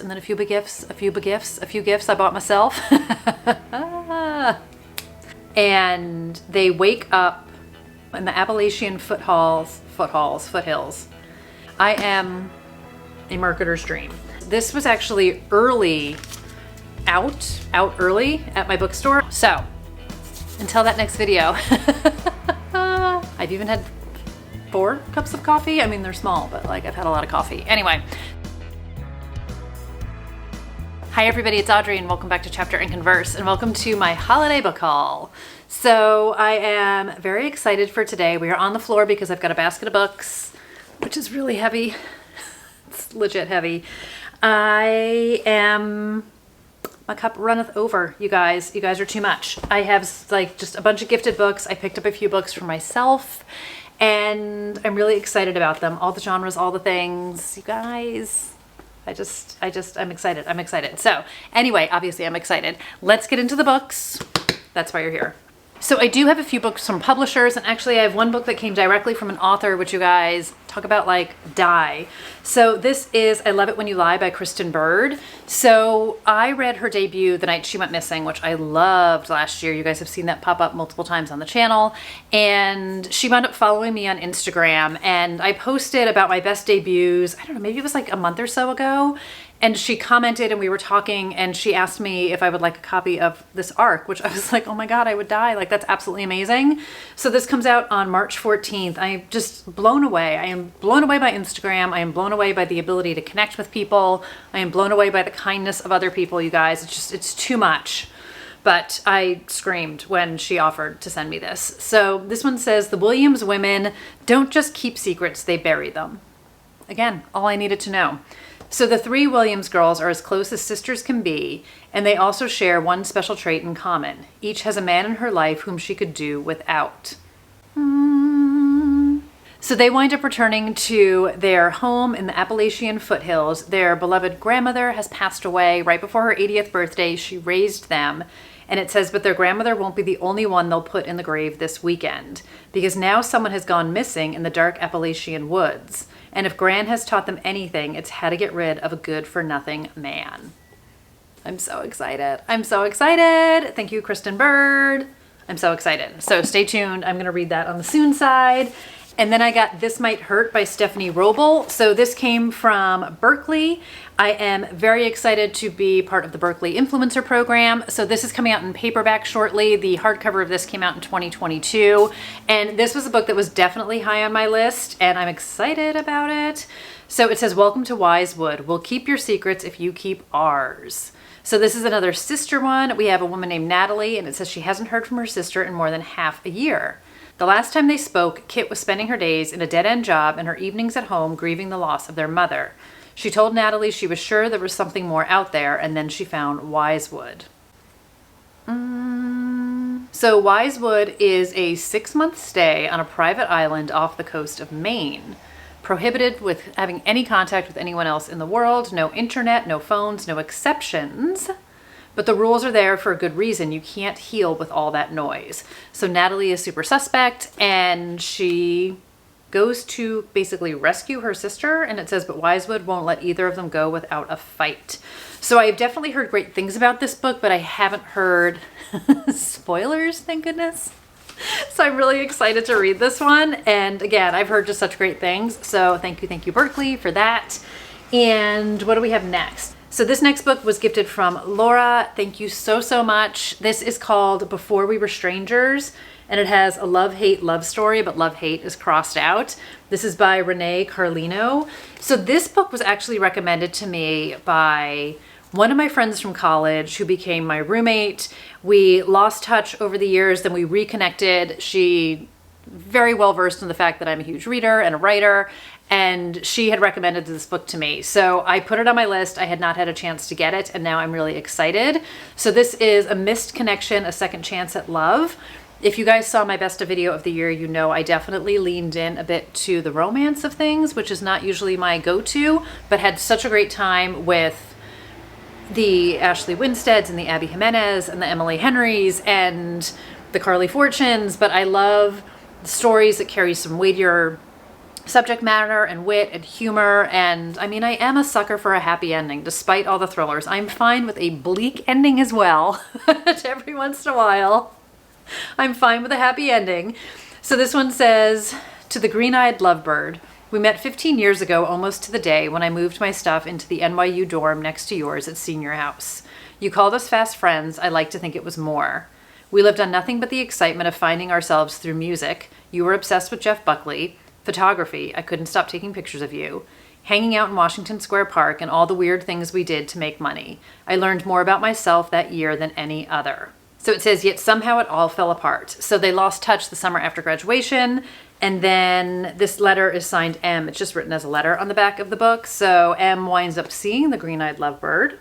And then a few gifts I bought myself. And they wake up in the Appalachian foothills. I am a marketer's dream. This was actually out early at my bookstore. So until that next video, I've even had 4 cups of coffee. I mean, they're small, but like I've had a lot of coffee. Anyway. Hi everybody, it's Audrey and welcome back to Chapter and Converse and welcome to my holiday book haul. So I am very excited for today. We are on the floor because I've got a basket of books, which is really heavy. It's legit heavy. My cup runneth over, you guys. You guys are too much. I have like just a bunch of gifted books. I picked up a few books for myself and I'm really excited about them. All the genres, all the things, you guys. I'm excited. I'm excited. So anyway, obviously I'm excited. Let's get into the books. That's why you're here. So I do have a few books from publishers, and actually I have one book that came directly from an author, which you guys talk about like die. So this is I Love It When You Lie by Kristen Bird. So I read her debut the night she went missing, which I loved last year. You guys have seen that pop up multiple times on the channel. And she wound up following me on Instagram, and I posted about my best debuts, I don't know, maybe it was like a month or so ago. And she commented and we were talking and she asked me if I would like a copy of this arc, which I was like, oh my God, I would die. Like, that's absolutely amazing. So this comes out on March 14th. I'm just blown away. I am blown away by Instagram. I am blown away by the ability to connect with people. I am blown away by the kindness of other people, you guys. It's too much. But I screamed when she offered to send me this. So this one says, the Williams women don't just keep secrets, they bury them. Again, all I needed to know. So the 3 Williams girls are as close as sisters can be, and they also share one special trait in common. Each has a man in her life whom she could do without. So they wind up returning to their home in the Appalachian foothills. Their beloved grandmother has passed away right before her 80th birthday. She raised them. And it says, but their grandmother won't be the only one they'll put in the grave this weekend, because now someone has gone missing in the dark Appalachian woods. And if Gran has taught them anything, it's how to get rid of a good-for-nothing man. I'm so excited. I'm so excited. Thank you, Kristen Bird. I'm so excited. So stay tuned. I'm going to read that on the soon side. And then I got This Might Hurt by Stephanie Roble. So this came from Berkeley. I am very excited to be part of the Berkeley Influencer Program. So this is coming out in paperback shortly. The hardcover of this came out in 2022. And this was a book that was definitely high on my list, and I'm excited about it. So it says, welcome to Wisewood. We'll keep your secrets if you keep ours. So this is another sister one. We have a woman named Natalie, and it says she hasn't heard from her sister in more than half a year. The last time they spoke, Kit was spending her days in a dead-end job and her evenings at home grieving the loss of their mother. She told Natalie she was sure there was something more out there, and then she found Wisewood. So Wisewood is a 6-month stay on a private island off the coast of Maine. Prohibited with having any contact with anyone else in the world, no internet, no phones, no exceptions. But the rules are there for a good reason. You can't heal with all that noise. So Natalie is super suspect and she goes to basically rescue her sister, and it says, but Wisewood won't let either of them go without a fight. So I've definitely heard great things about this book, but I haven't heard spoilers, thank goodness. So I'm really excited to read this one. And again, I've heard just such great things. So thank you, Berkeley, for that. And what do we have next? So this next book was gifted from Laura. Thank you so, so much. This is called Before We Were Strangers, and it has a love-hate love story, but love-hate is crossed out. This is by Renee Carlino. So this book was actually recommended to me by one of my friends from college who became my roommate. We lost touch over the years, then we reconnected. She very well versed in the fact that I'm a huge reader and a writer, and she had recommended this book to me. So I put it on my list. I had not had a chance to get it, and now I'm really excited. So this is A Missed Connection, A Second Chance at Love. If you guys saw my best video of the year, you know I definitely leaned in a bit to the romance of things, which is not usually my go-to, but had such a great time with the Ashley Winsteads and the Abby Jimenez and the Emily Henrys and the Carly Fortunes. But I love stories that carry some weightier subject matter and wit and humor. And I mean, I am a sucker for a happy ending, despite all the thrillers. I'm fine with a bleak ending as well. Every once in a while, I'm fine with a happy ending. So this one says, to the green-eyed lovebird, we met 15 years ago, almost to the day, when I moved my stuff into the NYU dorm next to yours at Senior House. You called us fast friends. I like to think it was more. We lived on nothing but the excitement of finding ourselves through music. You were obsessed with Jeff Buckley. Photography. I couldn't stop taking pictures of you. Hanging out in Washington Square Park and all the weird things we did to make money. I learned more about myself that year than any other. So it says, yet somehow it all fell apart. So they lost touch the summer after graduation. And then this letter is signed M. It's just written as a letter on the back of the book. So M winds up seeing the green-eyed lovebird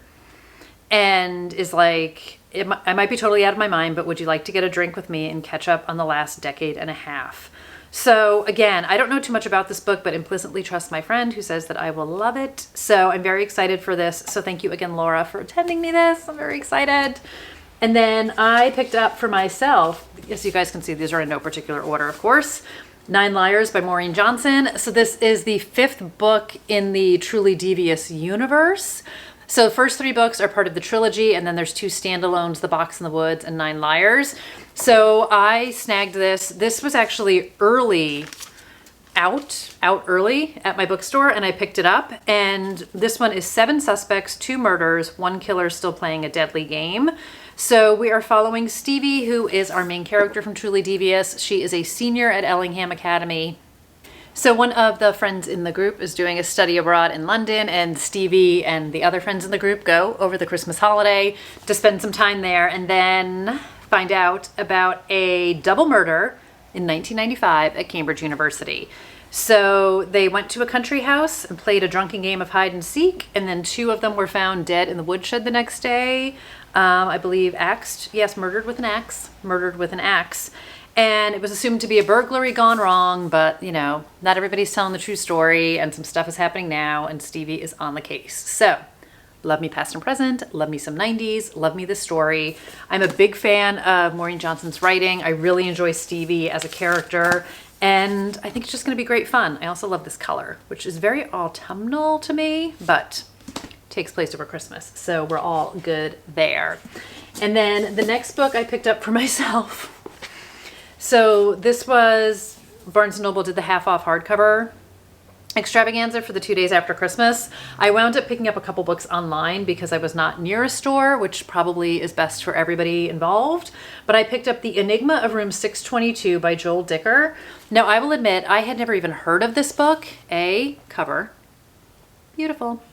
and is like, I might be totally out of my mind, but would you like to get a drink with me and catch up on the last decade and a half? So again, I don't know too much about this book, but implicitly trust my friend who says that I will love it. So I'm very excited for this. So thank you again, Laura, for attending me this. I'm very excited. And then I picked up for myself, as you guys can see, these are in no particular order, of course, 9 Liars by Maureen Johnson. So this is the 5th book in the Truly Devious universe. So the first 3 books are part of the trilogy, and then there's 2 standalones, The Box in the Woods and 9 Liars. So I snagged this. This was actually out early at my bookstore, and I picked it up. And this one is 7 suspects, 2 murders, 1 killer still playing a deadly game. So we are following Stevie, who is our main character from Truly Devious. She is a senior at Ellingham Academy. So one of the friends in the group is doing a study abroad in London, and Stevie and the other friends in the group go over the Christmas holiday to spend some time there, and then find out about a double murder in 1995 at Cambridge University. So they went to a country house and played a drunken game of hide and seek, and then 2 of them were found dead in the woodshed the next day. I believe axed. Yes, murdered with an axe. And it was assumed to be a burglary gone wrong, but you know, not everybody's telling the true story, and some stuff is happening now, and Stevie is on the case. So, love me past and present, love me some 90s, love me this story. I'm a big fan of Maureen Johnson's writing. I really enjoy Stevie as a character, and I think it's just going to be great fun. I also love this color, which is very autumnal to me, but takes place over Christmas, so we're all good there. And then the next book I picked up for myself. So this was, Barnes & Noble did the half-off hardcover extravaganza for the 2 days after Christmas. I wound up picking up a couple books online because I was not near a store, which probably is best for everybody involved. But I picked up The Enigma of Room 622 by Joel Dicker. Now, I will admit, I had never even heard of this book. Cover. Beautiful.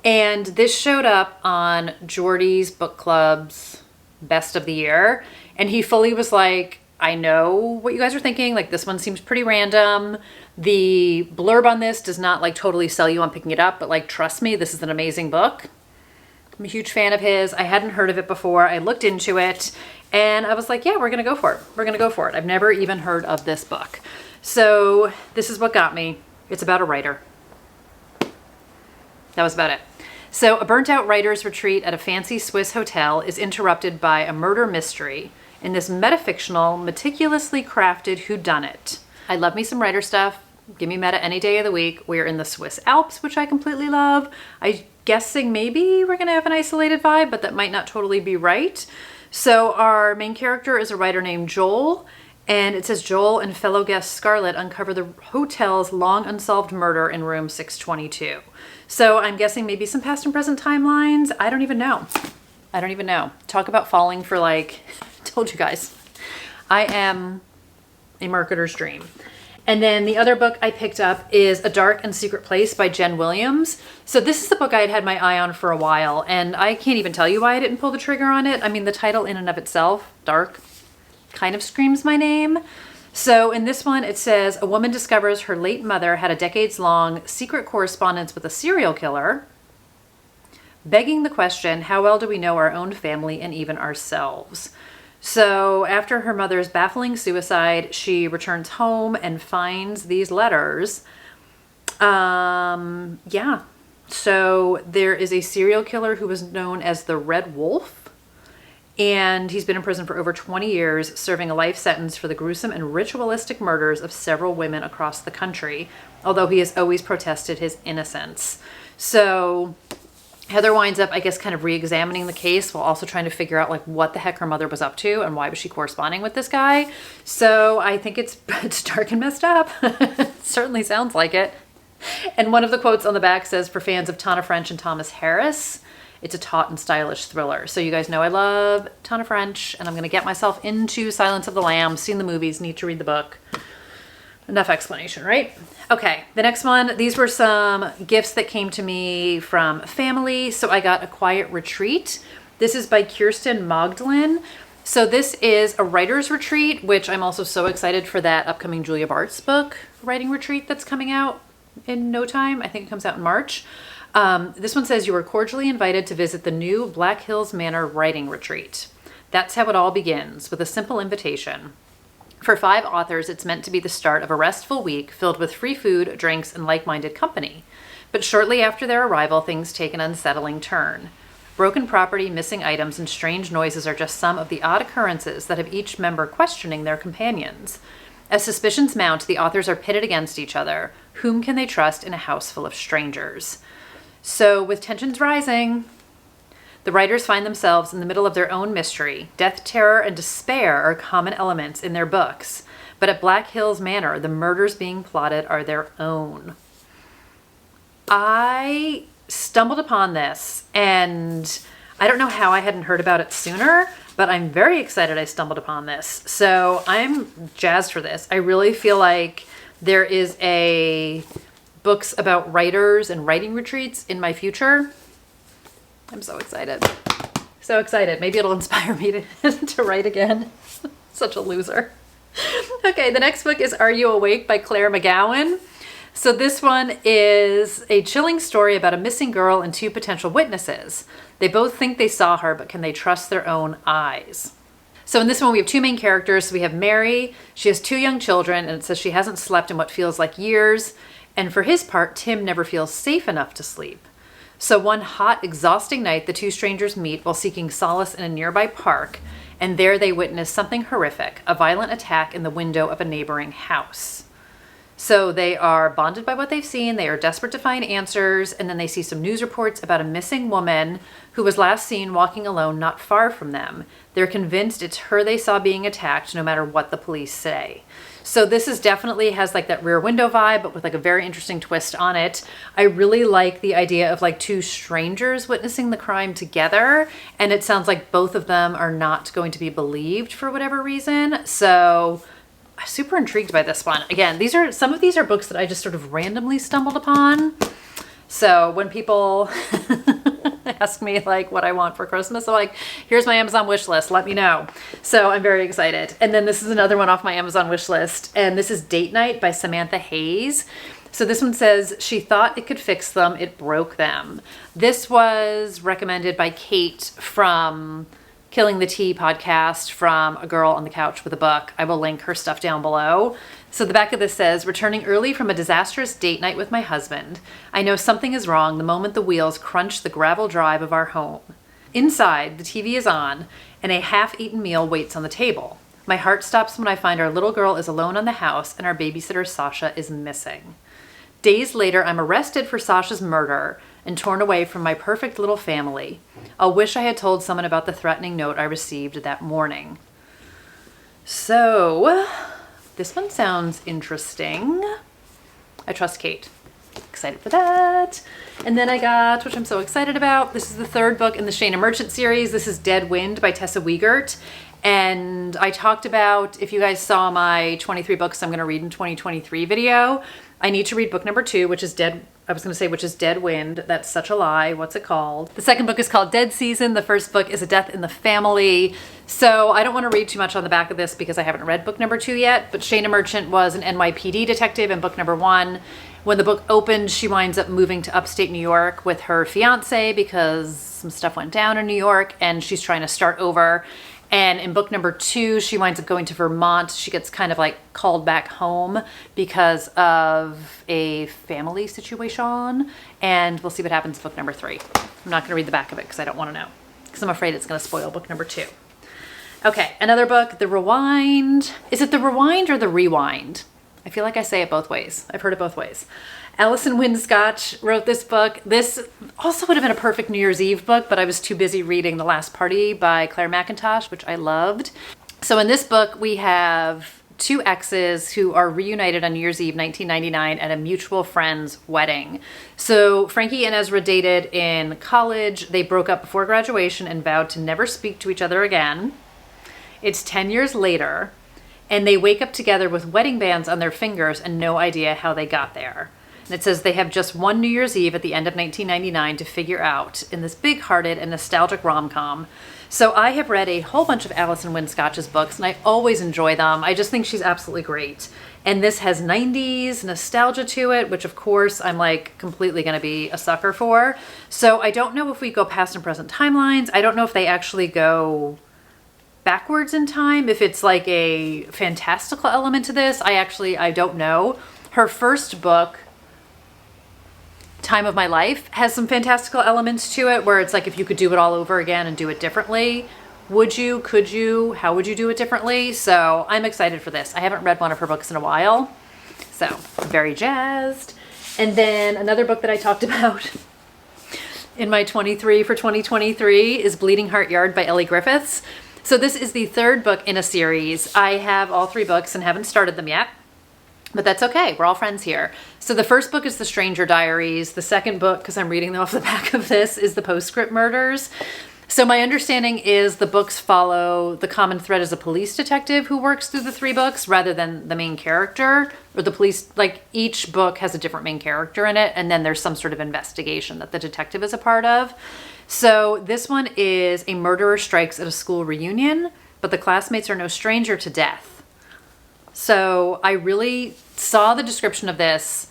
And this showed up on Jordy's book club's best of the year. And he fully was like, I know what you guys are thinking. Like, this one seems pretty random. The blurb on this does not like totally sell you on picking it up, but like, trust me, this is an amazing book. I'm a huge fan of his. I hadn't heard of it before. I looked into it and I was like, yeah, we're going to go for it. We're going to go for it. I've never even heard of this book. So this is what got me. It's about a writer. That was about it. So a burnt-out writer's retreat at a fancy Swiss hotel is interrupted by a murder mystery in this metafictional, meticulously crafted whodunit. I love me some writer stuff. Give me meta any day of the week. We're in the Swiss Alps, which I completely love. I'm guessing maybe we're going to have an isolated vibe, but that might not totally be right. So our main character is a writer named Joel, and it says Joel and fellow guest Scarlett uncover the hotel's long unsolved murder in room 622. So I'm guessing maybe some past and present timelines. I don't even know. Talk about falling for like, told you guys, I am a marketer's dream. And then the other book I picked up is A Dark and Secret Place by Jen Williams. So this is the book I had my eye on for a while, and I can't even tell you why I didn't pull the trigger on it. I mean, the title in and of itself, Dark, kind of screams my name. So in this one, it says, a woman discovers her late mother had a decades-long secret correspondence with a serial killer, begging the question, how well do we know our own family and even ourselves? So after her mother's baffling suicide, she returns home and finds these letters. Yeah. So there is a serial killer who was known as the Red Wolf. And he's been in prison for over 20 years, serving a life sentence for the gruesome and ritualistic murders of several women across the country, although he has always protested his innocence. So Heather winds up, I guess, kind of re-examining the case while also trying to figure out like what the heck her mother was up to and why was she corresponding with this guy. So I think it's dark and messed up. It certainly sounds like it. And one of the quotes on the back says, for fans of Tana French and Thomas Harris, it's a taut and stylish thriller. So you guys know I love Tana French, and I'm going to get myself into Silence of the Lambs, seen the movies, need to read the book. Enough explanation, right? Okay, the next one. These were some gifts that came to me from family. So I got A Quiet Retreat. This is by Kirsten Magdalene. So this is a writer's retreat, which I'm also so excited for that upcoming Julia Bart's book, Writing Retreat, that's coming out in no time. I think it comes out in March. This one says, you are cordially invited to visit the new Black Hills Manor Writing Retreat. That's how it all begins, with a simple invitation. For 5 authors, it's meant to be the start of a restful week filled with free food, drinks, and like-minded company. But shortly after their arrival, things take an unsettling turn. Broken property, missing items, and strange noises are just some of the odd occurrences that have each member questioning their companions. As suspicions mount, the authors are pitted against each other. Whom can they trust in a house full of strangers? So with tensions rising, the writers find themselves in the middle of their own mystery. Death, terror, and despair are common elements in their books. But at Black Hills Manor, the murders being plotted are their own. I stumbled upon this, and I don't know how I hadn't heard about it sooner, but I'm very excited I stumbled upon this. So I'm jazzed for this. I really feel like there is a books about writers and writing retreats in my future. I'm so excited. So excited. Maybe it'll inspire me to write again. Such a loser. Okay, the next book is Are You Awake by Claire McGowan. So this one is a chilling story about a missing girl and 2 potential witnesses. They both think they saw her, but can they trust their own eyes? So in this one, we have 2 main characters. So we have Mary. She has 2 young children, and it says she hasn't slept in what feels like years. And for his part, Tim never feels safe enough to sleep. So one hot, exhausting night, the 2 strangers meet while seeking solace in a nearby park, and there they witness something horrific, a violent attack in the window of a neighboring house. So they are bonded by what they've seen, they are desperate to find answers, and then they see some news reports about a missing woman who was last seen walking alone not far from them. They're convinced it's her they saw being attacked, no matter what the police say. So this is definitely has like that Rear Window vibe, but with like a very interesting twist on it. I really like the idea of like 2 strangers witnessing the crime together, and it sounds like both of them are not going to be believed for whatever reason. So I'm super intrigued by this one. Again, some of these are books that I just sort of randomly stumbled upon. So when people ask me like what I want for Christmas, I'm like, here's my Amazon wish list, let me know. So I'm very excited. And then this is another one off my Amazon wish list, and this is Date Night by Samantha Hayes. So this one says, she thought it could fix them, it broke them. This was recommended by Kate from Killing the Tea podcast, from A Girl on the Couch with a Book. I will link her stuff down below. So the back of this says, returning early from a disastrous date night with my husband, I know something is wrong the moment the wheels crunch the gravel drive of our home. Inside, the TV is on, and a half-eaten meal waits on the table. My heart stops when I find our little girl is alone on the house and our babysitter Sasha is missing. Days later, I'm arrested for Sasha's murder and torn away from my perfect little family. I'll wish I had told someone about the threatening note I received that morning. So this one sounds interesting. I trust Kate. Excited for that. And then I got, which I'm so excited about, this is the 3rd book in the Shayna Merchant series. This is Dead Wind by Tessa Wiegert. And I talked about, if you guys saw my 23 books I'm going to read in 2023 video, I need to read book number 2, which is Dead Wind. That's such a lie. What's it called? The second book is called Dead Season. The first book is A Death in the Family. So I don't want to read too much on the back of this because I haven't read book number 2 yet, but Shayna Merchant was an NYPD detective in book number 1. When the book opened, she winds up moving to upstate New York with her fiance because some stuff went down in New York and she's trying to start over. And in book number 2, she winds up going to Vermont. She gets kind of like called back home because of a family situation. And we'll see what happens in book number 3. I'm not going to read the back of it because I don't want to know, because I'm afraid it's going to spoil book number 2. Okay, another book, The Rewind. Is it The Rewind or The Rewind? I feel like I say it both ways. I've heard it both ways. Alison Wynne Scotch wrote this book. This also would have been a perfect New Year's Eve book, but I was too busy reading The Last Party by Claire McIntosh, which I loved. So in this book, we have two exes who are reunited on New Year's Eve 1999 at a mutual friend's wedding. So Frankie and Ezra dated in college. They broke up before graduation and vowed to never speak to each other again. It's 10 years later, and they wake up together with wedding bands on their fingers and no idea how they got there. And it says they have just one New Year's Eve at the end of 1999 to figure out in this big-hearted and nostalgic rom-com. So I have read a whole bunch of Alison Wynne Scotch's books, and I always enjoy them. I just think she's absolutely great. And this has 90s nostalgia to it, which of course I'm like completely going to be a sucker for. So I don't know if we go past and present timelines. I don't know if they actually go backwards in time, if it's like a fantastical element to this. I don't know. Her first book, Time of My Life, has some fantastical elements to it where it's like if you could do it all over again and do it differently, would you, could you, how would you do it differently? So I'm excited for this. I haven't read one of her books in a while, so I'm very jazzed. And then another book that I talked about in my 23 for 2023 is Bleeding Heart Yard by Ellie Griffiths. So this is the third book in a series. I have all three books and haven't started them yet, but that's okay. We're all friends here. So the first book is The Stranger Diaries. The second book, because I'm reading them off the back of this, is The Postscript Murders. So my understanding is the books follow the common thread as a police detective who works through the three books rather than the main character or the police. Like each book has a different main character in it, and then there's some sort of investigation that the detective is a part of. So this one is a murderer strikes at a school reunion, but the classmates are no stranger to death. So I really saw the description of this,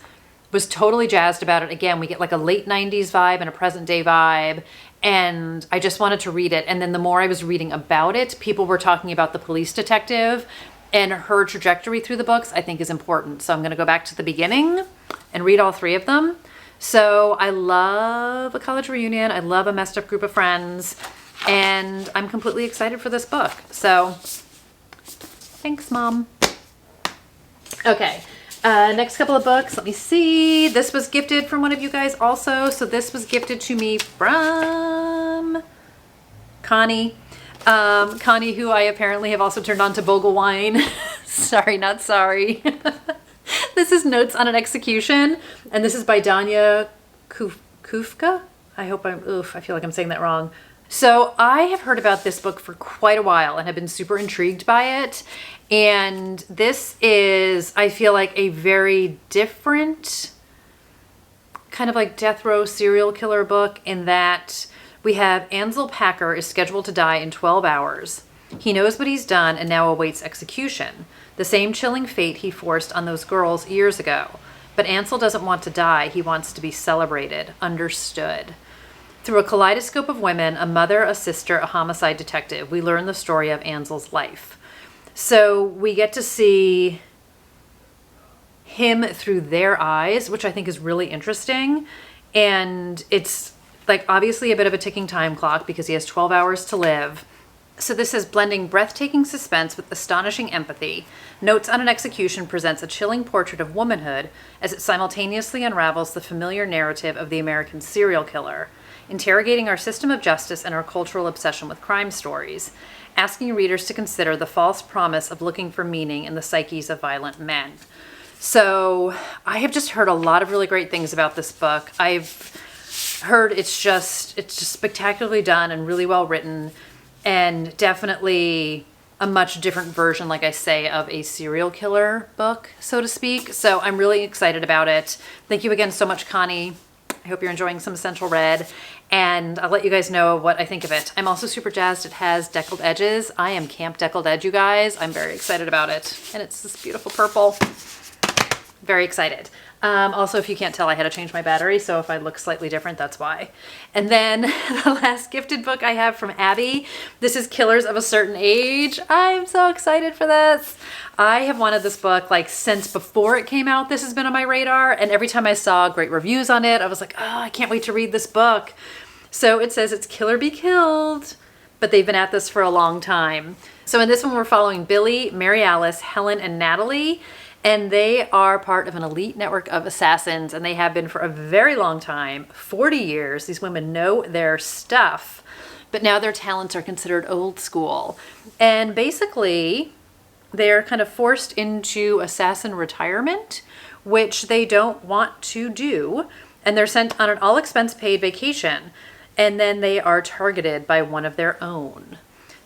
was totally jazzed about it. Again, we get like a late 90s vibe and a present day vibe, and I just wanted to read it. And then the more I was reading about it, people were talking about the police detective, and her trajectory through the books I think is important. So I'm going to go back to the beginning and read all three of them. So I love a college reunion. I love a messed up group of friends, and I'm completely excited for this book. So thanks, Mom. Okay, next couple of books. Let me see. This was gifted from one of you guys also. So this was gifted to me from Connie. Connie, who I apparently have also turned on to Bogle wine. Sorry, not sorry. This is Notes on an Execution, and this is by Danya Kufka. I feel like I'm saying that wrong. So I have heard about this book for quite a while and have been super intrigued by it. And this is, I feel like, a very different kind of like death row serial killer book in that we have Ansel Packer is scheduled to die in 12 hours. He knows what he's done and now awaits execution. The same chilling fate he forced on those girls years ago. But Ansel doesn't want to die. He wants to be celebrated, understood. Through a kaleidoscope of women, a mother, a sister, a homicide detective, we learn the story of Ansel's life. So we get to see him through their eyes, which I think is really interesting. And it's like obviously a bit of a ticking time clock because he has 12 hours to live. So this is blending breathtaking suspense with astonishing empathy. Notes on an Execution presents a chilling portrait of womanhood as it simultaneously unravels the familiar narrative of the American serial killer, interrogating our system of justice and our cultural obsession with crime stories, asking readers to consider the false promise of looking for meaning in the psyches of violent men. So I have just heard a lot of really great things about this book. I've heard it's just spectacularly done and really well written, and definitely a much different version, like I say, of a serial killer book, so to speak. So I'm really excited about it. Thank you again so much, Connie. I hope you're enjoying some Essential Red, and I'll let you guys know what I think of it. I'm also super jazzed. It has deckled edges. I am Camp Deckled Edge, you guys. I'm very excited about it, and it's this beautiful purple. Very excited. Also, if you can't tell, I had to change my battery, so if I look slightly different, that's why. And then the last gifted book I have from Abby, this is Killers of a Certain Age. I'm so excited for this. I have wanted this book like since before it came out. This has been on my radar, and every time I saw great reviews on it, I was like, oh, I can't wait to read this book. So it says it's Kill or Be Killed, but they've been at this for a long time. So in this one, we're following Billy, Mary Alice, Helen, and Natalie. And they are part of an elite network of assassins, and they have been for a very long time, 40 years. These women know their stuff, but now their talents are considered old school. And basically, they're kind of forced into assassin retirement, which they don't want to do. And they're sent on an all-expense-paid vacation, and then they are targeted by one of their own.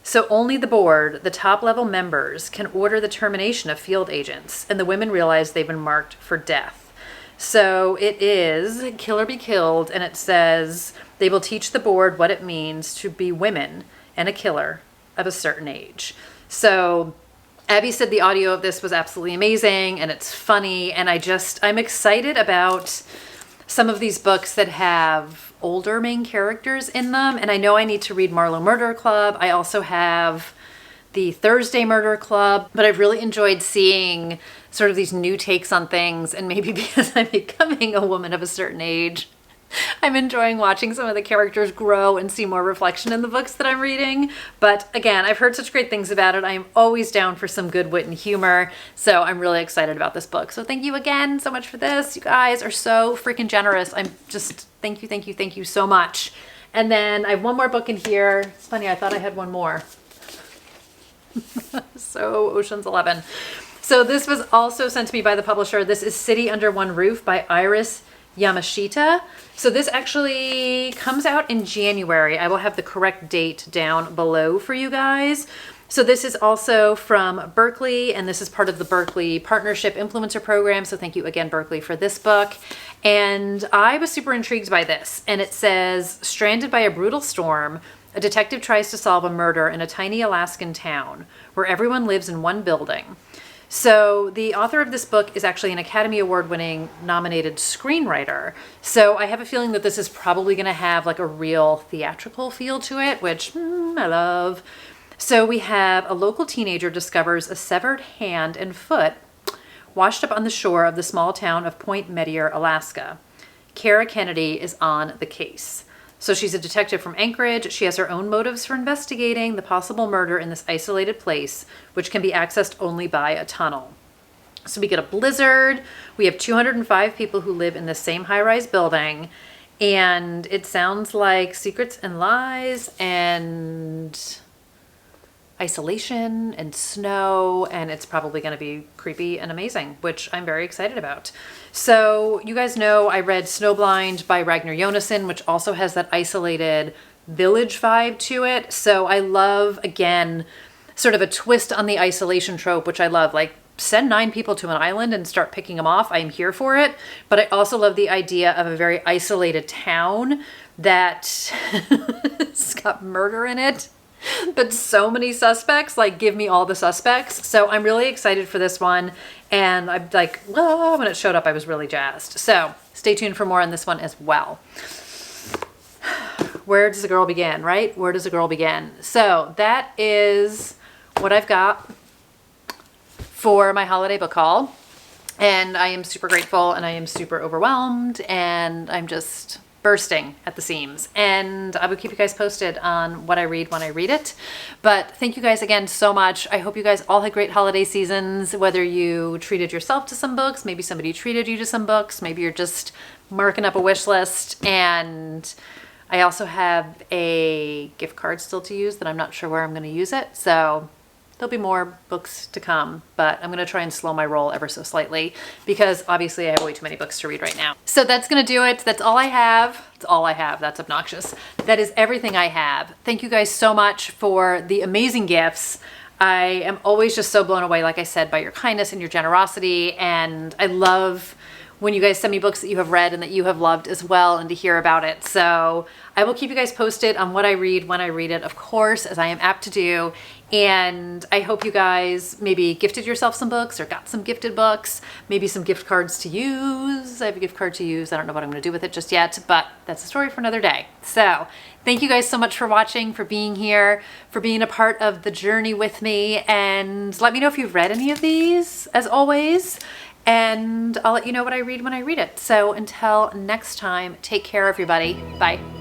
So only the board, the top-level members, can order the termination of field agents, and the women realize they've been marked for death. So it is kill or be killed, and it says they will teach the board what it means to be women and a killer of a certain age. So Abby said the audio of this was absolutely amazing, and it's funny, and I'm excited about some of these books that have older main characters in them. And I know I need to read Marlowe Murder Club. I also have the Thursday Murder Club, but I've really enjoyed seeing sort of these new takes on things. And maybe because I'm becoming a woman of a certain age, I'm enjoying watching some of the characters grow and see more reflection in the books that I'm reading. But again, I've heard such great things about it. I am always down for some good wit and humor. So I'm really excited about this book. So thank you again so much for this. You guys are so freaking generous. I'm just, thank you so much. And then I have one more book in here. It's funny, I thought I had one more. So Ocean's 11. So this was also sent to me by the publisher. This is City Under One Roof by Iris Yamashita. So this actually comes out in January. I will have the correct date down below for you guys. So this is also from Berkeley, and this is part of the Berkeley Partnership Influencer Program. So thank you again, Berkeley, for this book. And I was super intrigued by this. And it says, stranded by a brutal storm, a detective tries to solve a murder in a tiny Alaskan town where everyone lives in one building. So the author of this book is actually an Academy Award-winning nominated screenwriter. So I have a feeling that this is probably going to have like a real theatrical feel to it, which I love. So we have a local teenager discovers a severed hand and foot washed up on the shore of the small town of Point Meteor, Alaska. Kara Kennedy is on the case. So she's a detective from Anchorage. She has her own motives for investigating the possible murder in this isolated place, which can be accessed only by a tunnel. So we get a blizzard. We have 205 people who live in the same high-rise building. And it sounds like secrets and lies and isolation and snow, and it's probably going to be creepy and amazing, which I'm very excited about. So you guys know I read Snowblind by Ragnar Jonasson, which also has that isolated village vibe to it. So I love, again, sort of a twist on the isolation trope, which I love. Like, send 9 people to an island and start picking them off. I'm here for it. But I also love the idea of a very isolated town that has got murder in it. But so many suspects, like, give me all the suspects. So I'm really excited for this one. And I'm like, whoa, when it showed up, I was really jazzed. So stay tuned for more on this one as well. Where does a girl begin, right? Where does a girl begin? So that is what I've got for my holiday book haul. And I am super grateful, and I am super overwhelmed, and I'm just bursting at the seams, and I will keep you guys posted on what I read when I read it. But thank you guys again so much. I hope you guys all had great holiday seasons, whether you treated yourself to some books, maybe somebody treated you to some books, maybe you're just marking up a wish list. And I also have a gift card still to use that I'm not sure where I'm going to use it, so there'll be more books to come, but I'm going to try and slow my roll ever so slightly because obviously I have way too many books to read right now. So that's going to do it. That's all I have. That's all I have. That's obnoxious. That is everything I have. Thank you guys so much for the amazing gifts. I am always just so blown away, like I said, by your kindness and your generosity. And I love when you guys send me books that you have read and that you have loved as well, and to hear about it. So I will keep you guys posted on what I read when I read it, of course, as I am apt to do. And I hope you guys maybe gifted yourself some books or got some gifted books, maybe some gift cards to use. I have a gift card to use. I don't know what I'm going to do with it just yet, but that's a story for another day. So thank you guys so much for watching, for being here, for being a part of the journey with me. And let me know if you've read any of these, as always. And I'll let you know what I read when I read it. So until next time, take care, everybody. Bye.